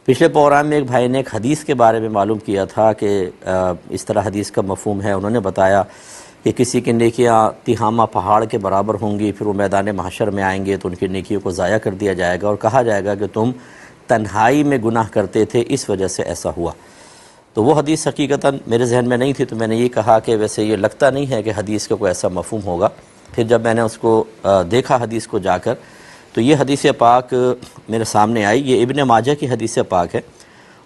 پچھلے پروگرام میں ایک بھائی نے ایک حدیث کے بارے میں معلوم کیا تھا کہ اس طرح حدیث کا مفہوم ہے. انہوں نے بتایا کہ کسی کی نیکیاں تہامہ پہاڑ کے برابر ہوں گی، پھر وہ میدان محشر میں آئیں گے تو ان کی نیکیوں کو ضائع کر دیا جائے گا اور کہا جائے گا کہ تم تنہائی میں گناہ کرتے تھے، اس وجہ سے ایسا ہوا. تو وہ حدیث حقیقتاً میرے ذہن میں نہیں تھی، تو میں نے یہ کہا کہ ویسے یہ لگتا نہیں ہے کہ حدیث کا کوئی ایسا مفہوم ہوگا. پھر جب میں نے اس کو دیکھا حدیث کو جا کر، تو یہ حدیث پاک میرے سامنے آئی. یہ ابن ماجہ کی حدیث پاک ہے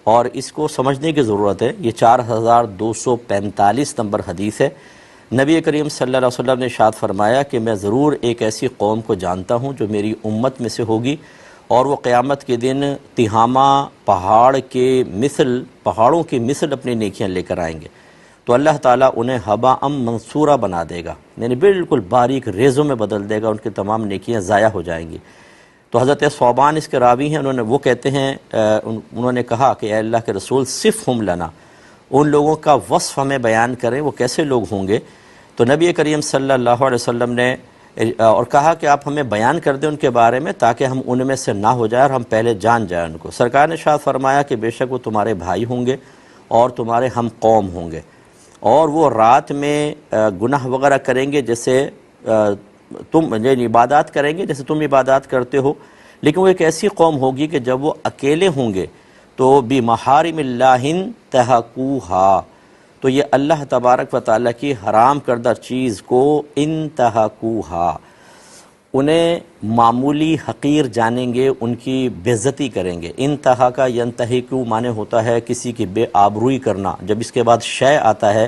اور اس کو سمجھنے کی ضرورت ہے. یہ 4245 نمبر حدیث ہے. نبی کریم صلی اللہ علیہ وسلم نے ارشاد فرمایا کہ میں ضرور ایک ایسی قوم کو جانتا ہوں جو میری امت میں سے ہوگی اور وہ قیامت کے دن تہامہ پہاڑوں کی مثل اپنی نیکیاں لے کر آئیں گے تو اللہ تعالیٰ انہیں ہباء منصورہ بنا دے گا، یعنی بالکل باریک ریزوں میں بدل دے گا، ان کی تمام نیکیاں ضائع ہو جائیں گی. تو حضرت ثوبان اس کے راوی ہیں، وہ کہتے ہیں انہوں نے کہا کہ اے اللہ کے رسول صفہم لنا، ان لوگوں کا وصف ہمیں بیان کریں، وہ کیسے لوگ ہوں گے. تو نبی کریم صلی اللہ علیہ وسلم نے اور کہا کہ آپ ہمیں بیان کر دیں ان کے بارے میں تاکہ ہم ان میں سے نہ ہو جائے اور ہم پہلے جان جائیں ان کو. سرکار نے ارشاد فرمایا کہ بے شک وہ تمہارے بھائی ہوں گے اور تمہارے ہم قوم ہوں گے، اور وہ رات میں گناہ وغیرہ کریں گے جیسے تم عبادات کریں گے جیسے تم عبادات کرتے ہو، لیکن وہ ایک ایسی قوم ہوگی کہ جب وہ اکیلے ہوں گے تو بمحارم اللہ انتہکوہا، تو یہ اللہ تبارک و تعالیٰ کی حرام کردہ چیز کو انتہکوہا، انہیں معمولی حقیر جانیں گے، ان کی بے عزتی کریں گے. انتہا کا ینتہکو معنی ہوتا ہے کسی کی بے آبروئی کرنا. جب اس کے بعد شے آتا ہے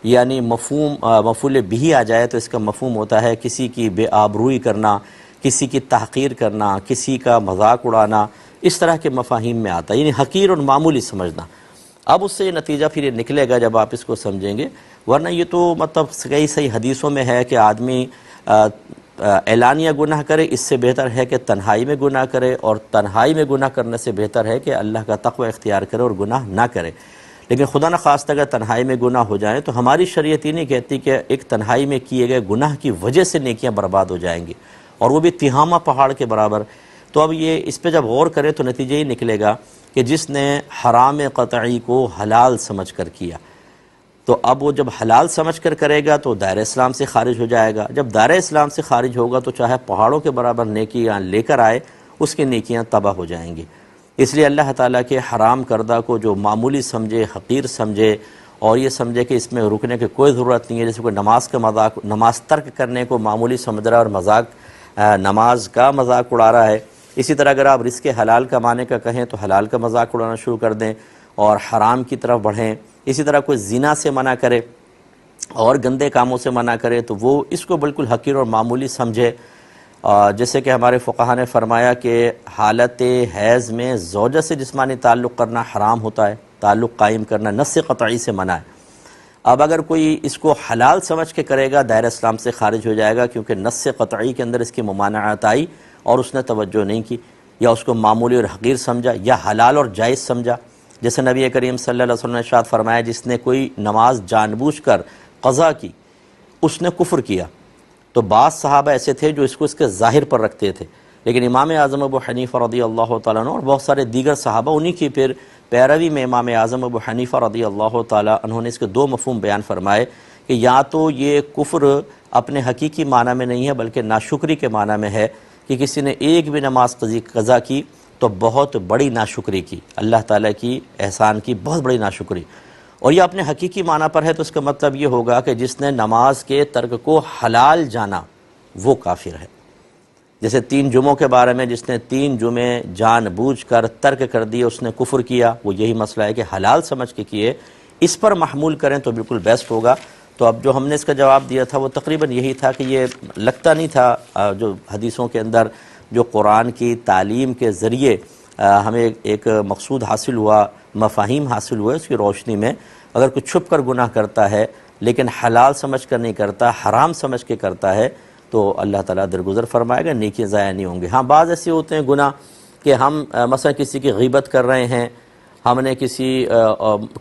یعنی مفعول بھی آ جائے تو اس کا مفہوم ہوتا ہے کسی کی بے آبروئی کرنا، کسی کی تحقیر کرنا، کسی کا مذاق اڑانا، اس طرح کے مفاہیم میں آتا ہے، یعنی حقیر اور معمولی سمجھنا. اب اس سے یہ نتیجہ پھر یہ نکلے گا جب آپ اس کو سمجھیں گے. ورنہ یہ تو مطلب کئی صحیح حدیثوں میں ہے کہ آدمی اعلانیہ گناہ کرے، اس سے بہتر ہے کہ تنہائی میں گناہ کرے، اور تنہائی میں گناہ کرنے سے بہتر ہے کہ اللہ کا تقوی اختیار کرے اور گناہ نہ کرے. لیکن خدا نخواستہ اگر تنہائی میں گناہ ہو جائیں تو ہماری شریعت یہ نہیں کہتی کہ ایک تنہائی میں کیے گئے گناہ کی وجہ سے نیکیاں برباد ہو جائیں گی، اور وہ بھی تہامہ پہاڑ کے برابر. تو اب یہ اس پہ جب غور کرے تو نتیجہ یہ نکلے گا کہ جس نے حرام قطعی کو حلال سمجھ کر کیا، تو اب وہ جب حلال سمجھ کر کرے گا تو دائرہ اسلام سے خارج ہو جائے گا. جب دائرہ اسلام سے خارج ہوگا تو چاہے پہاڑوں کے برابر نیکیاں لے کر آئے، اس کی نیکیاں تباہ ہو جائیں گی. اس لیے اللہ تعالیٰ کے حرام کردہ کو جو معمولی سمجھے، حقیر سمجھے، اور یہ سمجھے کہ اس میں رکنے کی کوئی ضرورت نہیں ہے، جیسے کوئی نماز ترک کرنے کو معمولی سمجھ رہا ہے اور نماز کا مذاق اڑا رہا ہے. اسی طرح اگر آپ رزق حلال کمانے کا کہیں تو حلال کا مذاق اڑانا شروع کر دیں اور حرام کی طرف بڑھیں. اسی طرح کوئی زنا سے منع کرے اور گندے کاموں سے منع کرے تو وہ اس کو بالکل حقیر اور معمولی سمجھے. جیسے کہ ہمارے فقہا نے فرمایا کہ حالت حیض میں زوجہ سے جسمانی تعلق کرنا حرام ہوتا ہے، تعلق قائم کرنا نص قطعی سے منع ہے. اب اگر کوئی اس کو حلال سمجھ کے کرے گا دائرہ اسلام سے خارج ہو جائے گا، کیونکہ نص قطعی کے اندر اس کی ممانعت آئی اور اس نے توجہ نہیں کی، یا اس کو معمولی اور حقیر سمجھا یا حلال اور جائز سمجھا. جیسے نبی کریم صلی اللہ علیہ وسلم نے ارشاد فرمایا جس نے کوئی نماز جان بوجھ کر قضا کی اس نے کفر کیا. تو بعض صحابہ ایسے تھے جو اس کے ظاہر پر رکھتے تھے، لیکن امام اعظم ابو حنیفہ رضی اللہ تعالیٰ عنہ اور بہت سارے دیگر صحابہ انہی کی پھر پیروی میں امام اعظم ابو حنیفہ رضی اللہ تعالیٰ عنہ نے اس کے دو مفہوم بیان فرمائے کہ یا تو یہ کفر اپنے حقیقی معنی میں نہیں ہے بلکہ ناشکری کے معنی میں ہے کہ کسی نے ایک بھی نماز قضا کی تو بہت بڑی ناشکری کی، اللہ تعالیٰ کی احسان کی بہت بڑی ناشکری. اور یہ اپنے حقیقی معنی پر ہے تو اس کا مطلب یہ ہوگا کہ جس نے نماز کے ترک کو حلال جانا وہ کافر ہے. جیسے 3 جمعوں کے بارے میں جس نے 3 جمعے جان بوجھ کر ترک کر دیے اس نے کفر کیا، وہ یہی مسئلہ ہے کہ حلال سمجھ کے کیے، اس پر محمول کریں تو بالکل بیسٹ ہوگا. تو اب جو ہم نے اس کا جواب دیا تھا وہ تقریباً یہی تھا کہ یہ لگتا نہیں تھا جو حدیثوں کے اندر جو قرآن کی تعلیم کے ذریعے ہمیں ایک مقصود حاصل ہوا، مفاہیم حاصل ہوئے، اس کی روشنی میں اگر کوئی چھپ کر گناہ کرتا ہے لیکن حلال سمجھ کر نہیں کرتا، حرام سمجھ کے کرتا ہے تو اللہ تعالیٰ درگزر فرمائے گا، نیکیاں ضائع نہیں ہوں گی. ہاں بعض ایسے ہوتے ہیں گناہ کہ ہم مثلا کسی کی غیبت کر رہے ہیں، ہم نے کسی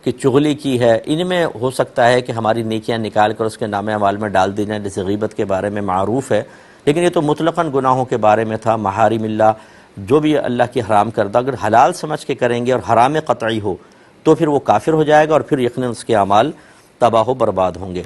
کی چغلی کی ہے، ان میں ہو سکتا ہے کہ ہماری نیکیاں نکال کر اس کے نام اعمال میں ڈال دی جائیں، جیسے غیبت کے بارے میں معروف ہے. لیکن یہ تو مطلقاً گناہوں کے بارے میں تھا، محارم اللہ جو بھی اللہ کی حرام کردہ اگر حلال سمجھ کے کریں گے اور حرام قطعی ہو تو پھر وہ کافر ہو جائے گا اور پھر یقیناً اس کے اعمال تباہ و برباد ہوں گے۔